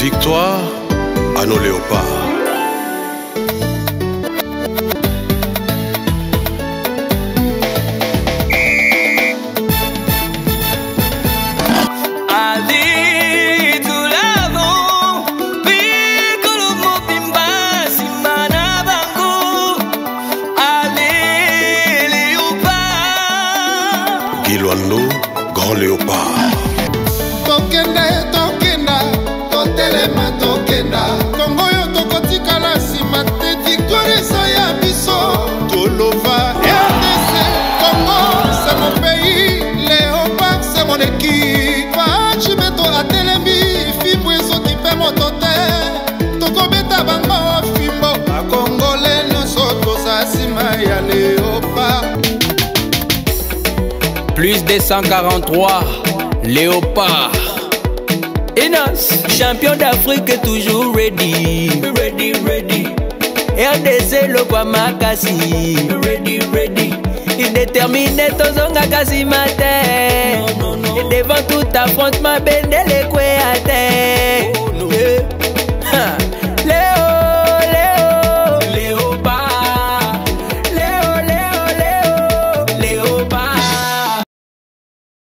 Victoire à nos léopards. Grand léopard. Tokenda, totelema tokenda. Kongo yo tokotika la sima te victoire ya biso. Tolova RDC, Congo c'est mon pays. Léopard c'est mon équipe. Chibeto atelemi, fimbo ezoki pe motote. Tokobeta bango fimbo. Bakongole nyonso toza sima ya léopard. Plus de 143, Léopard. Inos, champion d'Afrique toujours ready. Ready, ready. RDC le kwa makasi. Ready, ready. Il déterminé tozonga kasi matin. Et devant tout affrontement bendele kwe à terre.